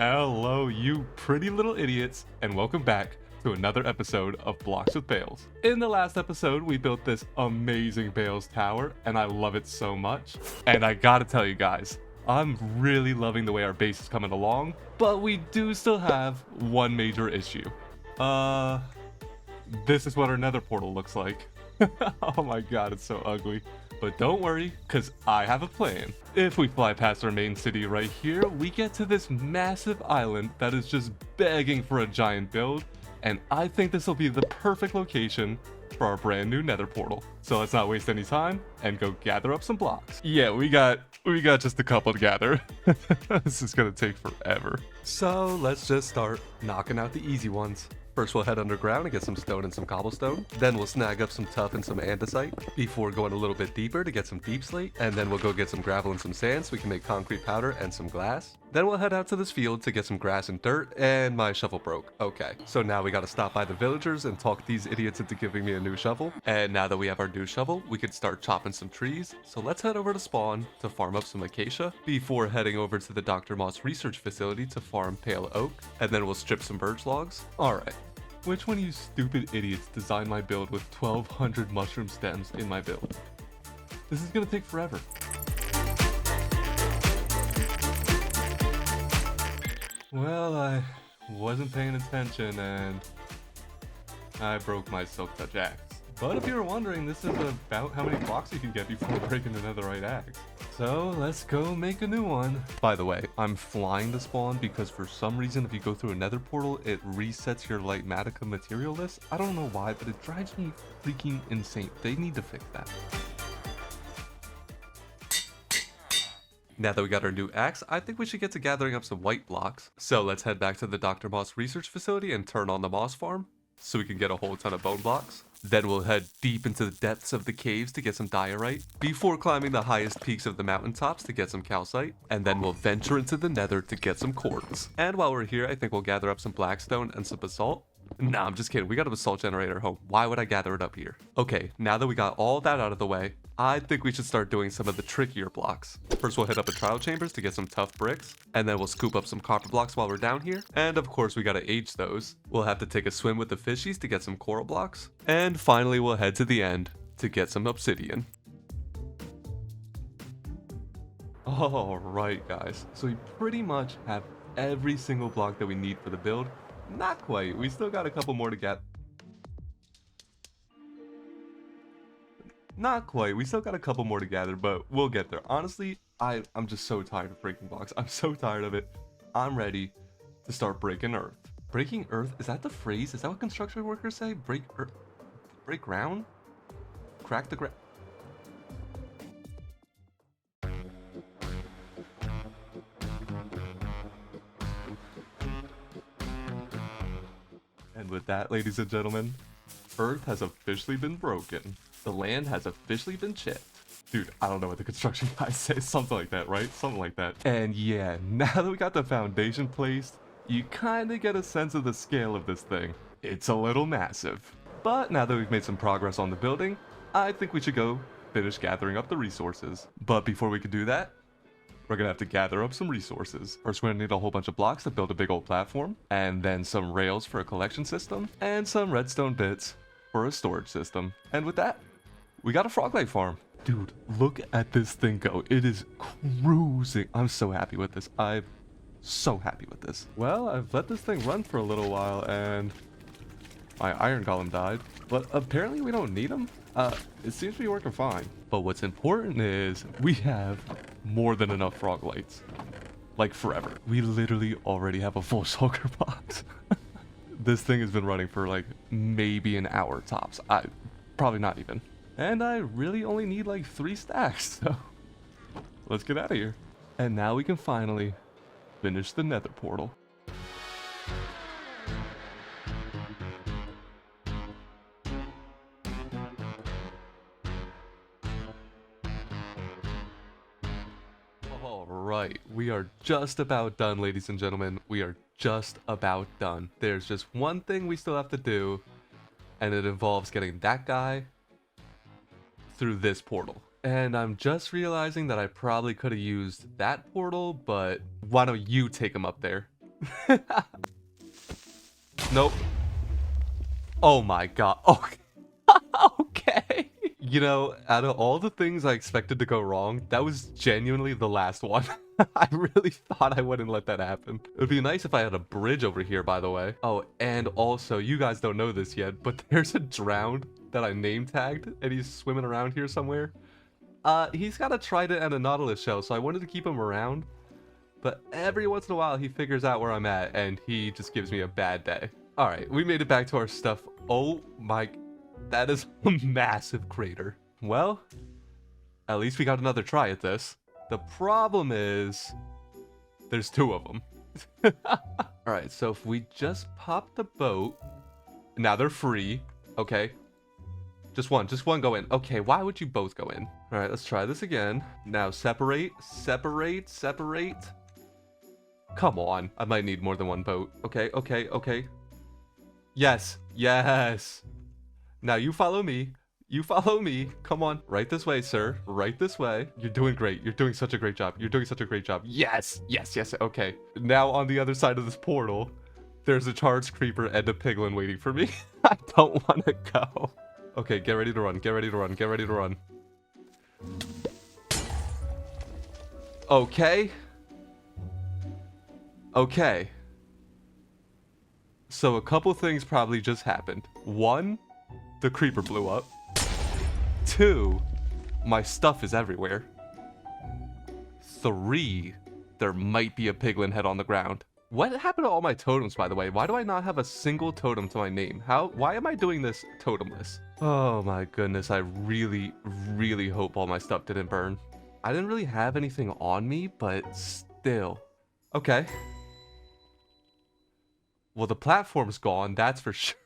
Hello, you pretty little idiots, and welcome back to another episode of Blocks with Bales. In the last episode, we built this amazing Bales tower, and I love it so much. And I gotta tell you guys, I'm really loving the way our base is coming along, but we do still have one major issue. This is what our nether portal looks like. Oh my god, it's so ugly. But don't worry, because I have a plan. If we fly past our main city right here, we get to this massive island that is just begging for a giant build, and I think this will be the perfect location for our brand new nether portal. So let's not waste any time and go gather up some blocks. Yeah, we got just a couple to gather. This is gonna take forever. So let's just start knocking out the easy ones. First, we'll head underground and get some stone and some cobblestone. Then we'll snag up some tuff and some andesite before going a little bit deeper to get some deep slate. And then we'll go get some gravel and some sand so we can make concrete powder and some glass. Then we'll head out to this field to get some grass and dirt, and my shovel broke. Okay, so now we gotta stop by the villagers and talk these idiots into giving me a new shovel. And now that we have our new shovel, we can start chopping some trees. So let's head over to spawn to farm up some acacia before heading over to the Dr. Moss research facility to farm pale oak. And then we'll strip some birch logs. Alright. Which one of you stupid idiots designed my build with 1200 mushroom stems in my build? This is gonna take forever. Well, I wasn't paying attention and I broke my silk touch axe. But if you were wondering, this is about how many blocks you can get before breaking the netherite axe. So let's go make a new one. By the way, I'm flying to spawn because for some reason if you go through a nether portal, it resets your light matica material list. I don't know why, but it drives me freaking insane. They need to fix that. Now that we got our new axe, I think we should get to gathering up some white blocks. So let's head back to the Dr. Moss research facility and turn on the moss farm so we can get a whole ton of bone blocks. Then we'll head deep into the depths of the caves to get some diorite, before climbing the highest peaks of the mountaintops to get some calcite, and then we'll venture into the nether to get some quartz. And while we're here, I think we'll gather up some blackstone and some basalt. Nah, I'm just kidding. We got a basalt generator at home. Why would I gather it up here? Okay, now that we got all that out of the way, I think we should start doing some of the trickier blocks. First, we'll hit up the trial chambers to get some tough bricks, and then we'll scoop up some copper blocks while we're down here. And of course, we gotta age those. We'll have to take a swim with the fishies to get some coral blocks. And finally, we'll head to the end to get some obsidian. Alright guys, so we pretty much have every single block that we need for the build. Not quite, we still got a couple more to get. Not quite, we still got a couple more to gather, but we'll get there. Honestly, I'm just so tired of breaking blocks. I'm so tired of it. I'm ready to start breaking earth. Breaking earth, is that the phrase? Is that what construction workers say? Break earth? Break ground? Crack the ground? And with that, ladies and gentlemen, earth has officially been broken. The land has officially been chipped. Dude, I don't know what the construction guys say. Something like that, right? Something like that. And yeah, now that we got the foundation placed, you kind of get a sense of the scale of this thing. It's a little massive. But now that we've made some progress on the building, I think we should go finish gathering up the resources. But before we can do that, we're gonna have to gather up some resources. First, we're gonna need a whole bunch of blocks to build a big old platform, and then some rails for a collection system, and some redstone bits for a storage system. And with that, we got a frog-leg farm. Dude, look at this thing go. It is cruising. I'm so happy with this. I'm so happy with this. Well, I've let this thing run for a little while, and my iron golem died. But apparently we don't need him. It seems to be working fine. But what's important is we have more than enough frog lights. Like forever. We literally already have a full shulker box. This thing has been running for like maybe an hour tops. Probably not even. And I really only need like 3 stacks. So let's get out of here. And now we can finally finish the nether portal. Alright, we are just about done, ladies and gentlemen. We are just about done. There's just one thing we still have to do, and it involves getting that guy through this portal. And I'm just realizing that I probably could have used that portal, but why don't you take him up there? Nope. Oh my god. Okay. Okay. You know, out of all the things I expected to go wrong, that was genuinely the last one. I really thought I wouldn't let that happen. It would be nice if I had a bridge over here, by the way. Oh, and also, you guys don't know this yet, but there's a drowned that I name tagged, and he's swimming around here somewhere. He's got a trident and a nautilus shell, so I wanted to keep him around. But every once in a while, he figures out where I'm at, and he just gives me a bad day. Alright, we made it back to our stuff. Oh my... That is a massive crater. Well, at least we got another try at this. The problem is... There's two of them. Alright, so if we just pop the boat... Now they're free. Okay. Just one go in. Okay, why would you both go in? Alright, let's try this again. Now separate, separate, separate. Come on. I might need more than one boat. Okay, okay, okay. Yes, yes. Now you follow me. You follow me. Come on. Right this way, sir. Right this way. You're doing great. You're doing such a great job. You're doing such a great job. Yes, yes, yes. Okay. Now on the other side of this portal, there's a charged creeper and a piglin waiting for me. I don't want to go. Okay, get ready to run. Get ready to run. Get ready to run. Okay. Okay. So a couple things probably just happened. One, the creeper blew up. Two, my stuff is everywhere. Three, there might be a piglin head on the ground. What happened to all my totems, by the way? Why do I not have a single totem to my name? Why am I doing this totemless? Oh my goodness, I really, really hope all my stuff didn't burn. I didn't really have anything on me, but still. Okay. Well, the platform's gone, that's for sure.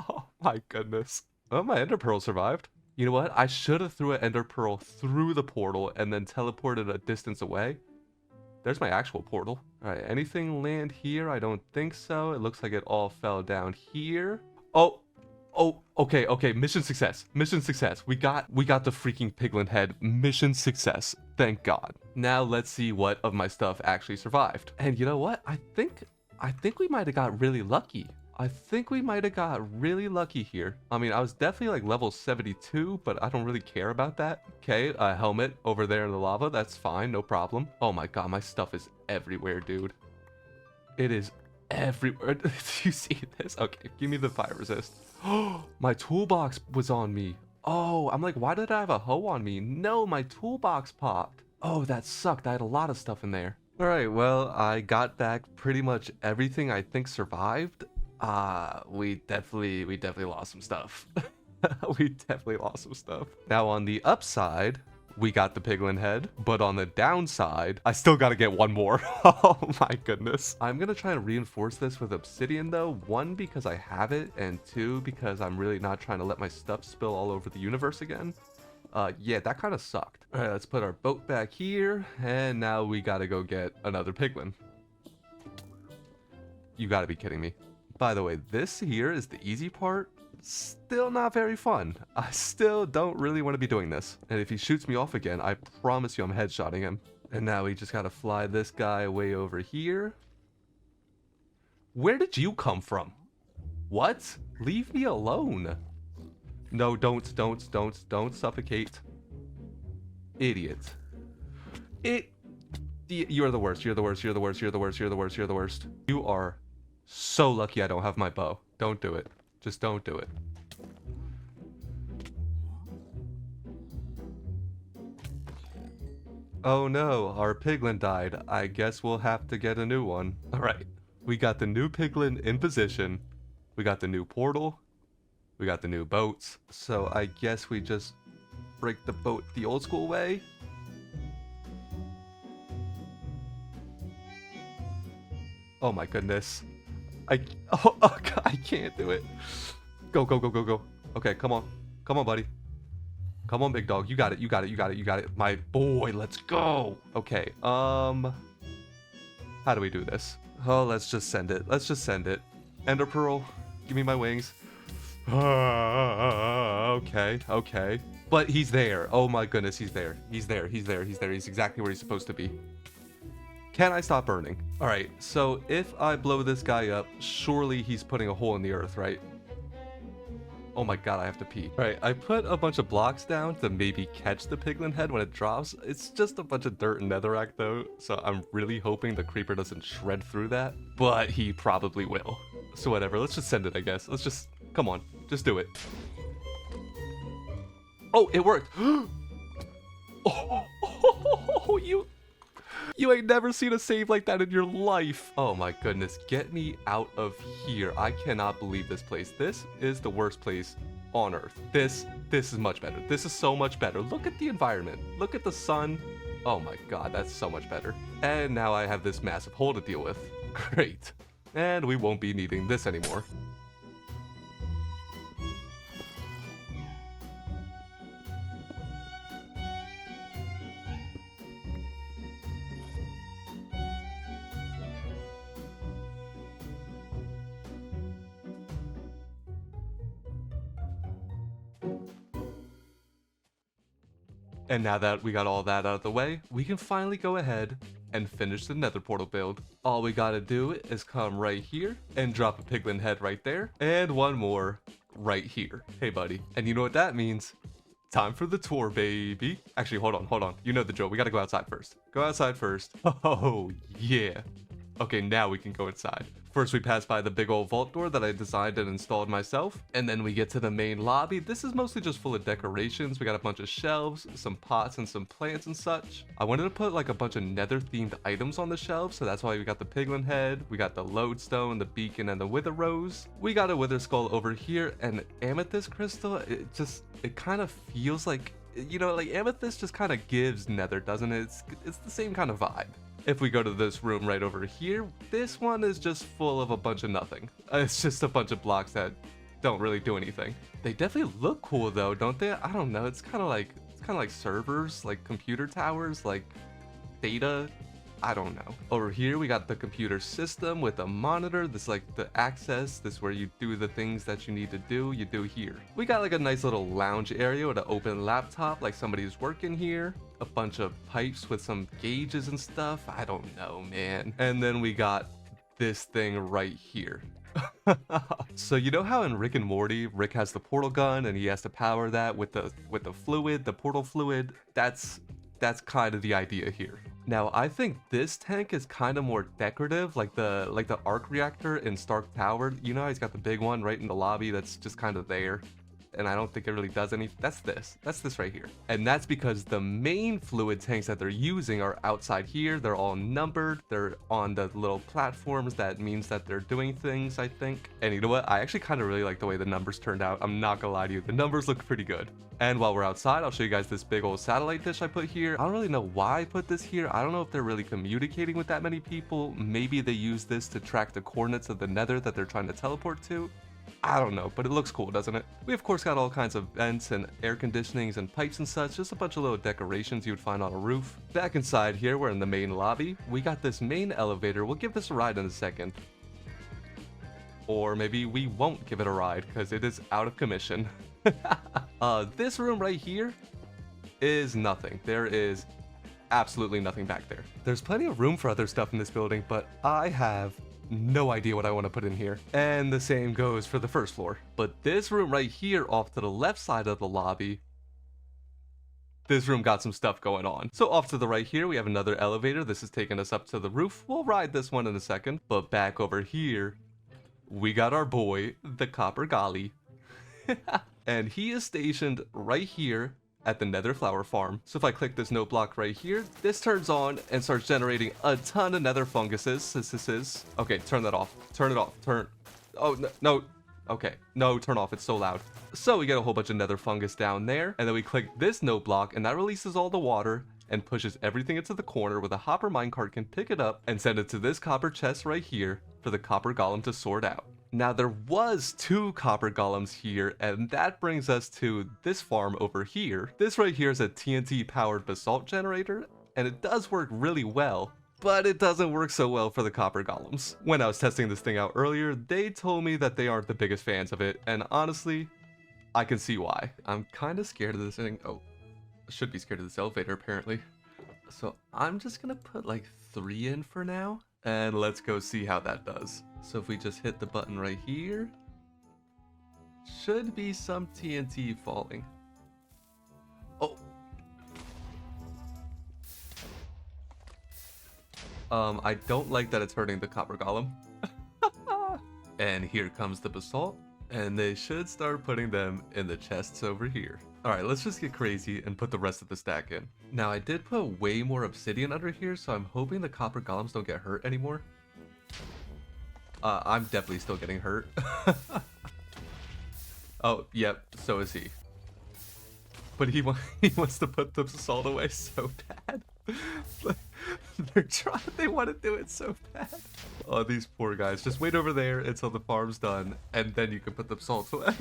Oh my goodness. Oh, my ender pearl survived. You know what? I should have threw an ender pearl through the portal and then teleported a distance away. There's my actual portal. All right, anything land here? I don't think so. It looks like it all fell down here. Oh, okay, okay. Mission success. Mission success. We got the freaking piglin head. Mission success. Thank God. Now let's see what of my stuff actually survived. And you know what? I think we might have got really lucky. I think we might have got really lucky here. I mean, I was definitely like level 72, but I don't really care about that. Okay, a helmet over there in the lava. That's fine, no problem. Oh my god, my stuff is everywhere, dude. It is everywhere. Do you see this? Okay, give me the fire resist. Oh, my toolbox was on me. Oh, I'm like, why did I have a hoe on me? No, my toolbox popped. Oh, that sucked. I had a lot of stuff in there. All right, well, I got back pretty much everything I think survived. We definitely lost some stuff. We definitely lost some stuff. Now on the upside, we got the piglin head, but on the downside, I still gotta get one more. Oh my goodness. I'm gonna try and reinforce this with obsidian though. One, because I have it, and two, because I'm really not trying to let my stuff spill all over the universe again. Yeah, that kind of sucked. All right, let's put our boat back here, and now we gotta go get another piglin. You gotta be kidding me. By the way, this here is the easy part. Still not very fun. I still don't really want to be doing this. And if he shoots me off again, I promise you I'm headshotting him. And now we just gotta fly this guy way over here. Where did you come from? What? Leave me alone. No, don't suffocate. Idiot. You're the worst, you're the worst, you're the worst, you're the worst, you're the worst, you're the worst. You are so lucky I don't have my bow. Don't do it. Just don't do it. Oh no, our piglin died. I guess we'll have to get a new one. Alright, we got the new piglin in position. We got the new portal. We got the new boats. So I guess we just break the boat the old school way. Oh my goodness. I can't do it. Go, go, go, go, go. Okay, come on. Come on, buddy. Come on, big dog. You got it. You got it. You got it. You got it. My boy, let's go. Okay, how do we do this? Oh, let's just send it. Let's just send it. Ender Pearl, give me my wings. Okay, okay. But he's there. Oh my goodness, he's there. He's there. He's there. He's there. He's exactly where he's supposed to be. Can I stop burning? Alright, so if I blow this guy up, surely he's putting a hole in the earth, right? Oh my god, I have to pee. Alright, I put a bunch of blocks down to maybe catch the piglin head when it drops. It's just a bunch of dirt and netherrack though, so I'm really hoping the creeper doesn't shred through that. But he probably will. So whatever, let's just send it, I guess. Let's just... come on, just do it. Oh, it worked! Oh, you ain't never seen a save like that in your life. Oh my goodness, get me out of here. I cannot believe this place. This is the worst place on earth. This is much better. This is so much better. Look at the environment. Look at the sun. Oh my god, that's so much better. And now I have this massive hole to deal with. Great. And we won't be needing this anymore. And now that we got all that out of the way, we can finally go ahead and finish the nether portal build. All we gotta do is come right here and drop a piglin head right there, and one more right here. Hey buddy, and you know what that means? Time for the tour, baby. Actually, hold on. You know the drill, we gotta go outside first. Go outside first. Oh, yeah. Okay, now we can go inside. First, we pass by the big old vault door that I designed and installed myself. And then we get to the main lobby. This is mostly just full of decorations. We got a bunch of shelves, some pots, and some plants and such. I wanted to put like a bunch of nether themed items on the shelves, so that's why we got the piglin head, we got the lodestone, the beacon, and the wither rose. We got a wither skull over here, and amethyst crystal. It kind of feels like, you know, like amethyst just kind of gives nether, doesn't it? It's the same kind of vibe. If we go to this room right over here, this one is just full of a bunch of nothing. It's just a bunch of blocks that don't really do anything. They definitely look cool though, don't they? I don't know. It's kind of like servers, like computer towers, like data. I don't know. Over here we got the computer system with a monitor. This is like the access. This is where you do the things that you need to do. You do here. We got like a nice little lounge area with an open laptop, like somebody's working here. A bunch of pipes with some gauges and stuff. I don't know, man. And then we got this thing right here. So you know how in Rick and Morty, Rick has the portal gun and he has to power that with the fluid, the portal fluid. That's kind of the idea here. Now I think this tank is kind of more decorative, like the arc reactor in Stark Tower. You know how he's got the big one right in the lobby that's just kind of there. And I don't think it really does any. That's this right here. And that's because the main fluid tanks that they're using are outside here. They're all numbered. They're on the little platforms. That means that they're doing things, I think. And you know what? I actually kind of really like the way the numbers turned out. I'm not gonna lie to you. The numbers look pretty good. And while we're outside, I'll show you guys this big old satellite dish I put here. I don't really know why I put this here. I don't know if they're really communicating with that many people. Maybe they use this to track the coordinates of the nether that they're trying to teleport to. I don't know, but it looks cool, doesn't it? We of course got all kinds of vents and air conditionings and pipes and such, just a bunch of little decorations you would find on a roof. Back inside here, we're in the main lobby. We got this main elevator. We'll give this a ride in a second. Or maybe we won't give it a ride, because it is out of commission. This room right here is nothing. There is absolutely nothing back there. There's plenty of room for other stuff in this building, but I have no idea what I want to put in here. And the same goes for the first floor. But this room right here off to the left side of the lobby, this room got some stuff going on. So off to the right here, we have another elevator. This is taking us up to the roof. We'll ride this one in a second. But back over here, we got our boy, the Copper Golly. And he is stationed right here at the Nether Flower Farm. So if I click this note block right here, this turns on and starts generating a ton of nether funguses. Okay, turn that off. Turn it off. Oh, no. Okay, no, turn off. It's so loud. So we get a whole bunch of nether fungus down there, and then we click this note block, and that releases all the water and pushes everything into the corner where the hopper minecart can pick it up and send it to this copper chest right here for the copper golem to sort out. Now there was 2 copper golems here, and that brings us to this farm over here. This right here is a TNT powered basalt generator, and it does work really well, but it doesn't work so well for the copper golems. When I was testing this thing out earlier, they told me that they aren't the biggest fans of it, and honestly, I can see why. I'm kind of scared of this thing. Oh, I should be scared of this elevator apparently. So I'm just gonna put like 3 in for now. And let's go see how that does. So if we just hit the button right here, should be some TNT falling. Oh. I don't like that it's hurting the copper golem. And here comes the basalt, and they should start putting them in the chests over here. Alright, let's just get crazy and put the rest of the stack in. Now, I did put way more obsidian under here, so I'm hoping the copper golems don't get hurt anymore. I'm definitely still getting hurt. Oh, yep, so is he. But he wants to put the basalt away so bad. They want to do it so bad. Oh, these poor guys. Just wait over there until the farm's done, and then you can put the salt away.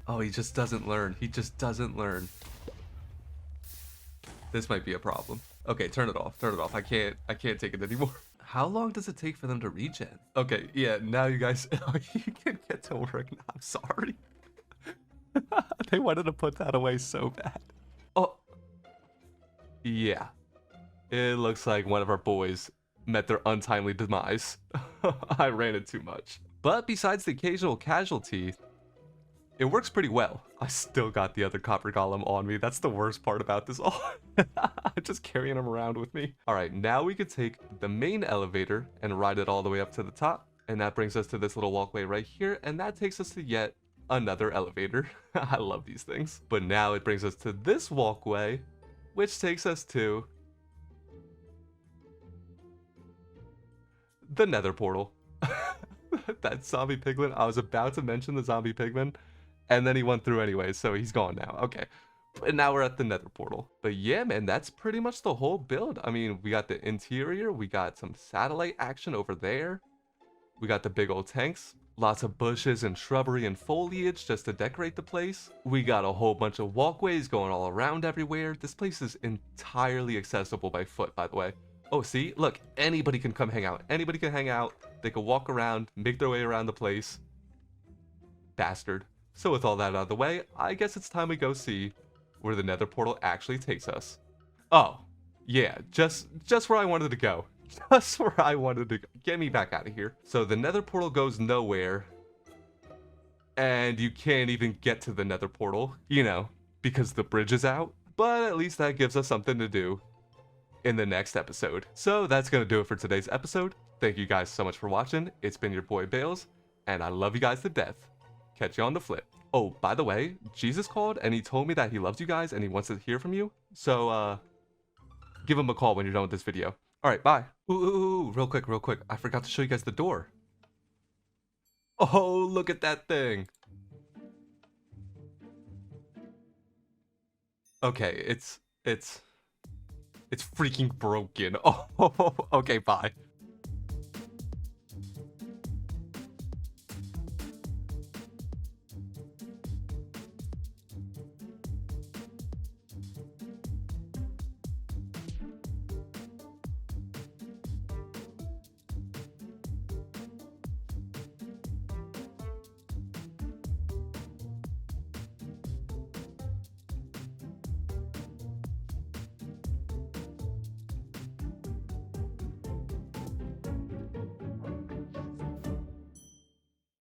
Oh, he just doesn't learn. He just doesn't learn. This might be a problem. Okay, turn it off. Turn it off. I can't take it anymore. How long does it take for them to regen? Okay, yeah, now you guys, you can get to work now. I'm sorry. They wanted to put that away so bad. Oh. Yeah. It looks like one of our boys met their untimely demise. I ran it too much. But besides the occasional casualty, it works pretty well. I still got the other copper golem on me. That's the worst part about this all. I'm just carrying him around with me. All right, now we could take the main elevator and ride it all the way up to the top. And that brings us to this little walkway right here. And that takes us to yet another elevator. I love these things. But now it brings us to this walkway, which takes us to the nether portal. That zombie piglin. I was about to mention the zombie pigman, and then he went through anyway, so he's gone now. Okay. And now we're at the nether portal. But yeah, man, that's pretty much the whole build. I mean, we got the interior. We got some satellite action over there. We got the big old tanks. Lots of bushes and shrubbery and foliage just to decorate the place. We got a whole bunch of walkways going all around everywhere. This place is entirely accessible by foot, by the way. Oh, see? Look, anybody can come hang out. Anybody can hang out. They can walk around, make their way around the place. Bastard. So with all that out of the way, I guess it's time we go see where the nether portal actually takes us. Oh, yeah, just where I wanted to go. Just where I wanted to go. Get me back out of here. So the nether portal goes nowhere. And you can't even get to the nether portal, you know, because the bridge is out. But at least that gives us something to do in the next episode. So that's gonna do it for today's episode. Thank you guys so much for watching. It's been your boy Bales, and I love you guys to death. Catch you on the flip. Oh, by the way, Jesus called and he told me that he loves you guys and he wants to hear from you. So give him a call when you're done with this video. All right, bye. Ooh, real quick. I forgot to show you guys the door. Oh, look at that thing. Okay, it's freaking broken. Oh, okay, bye.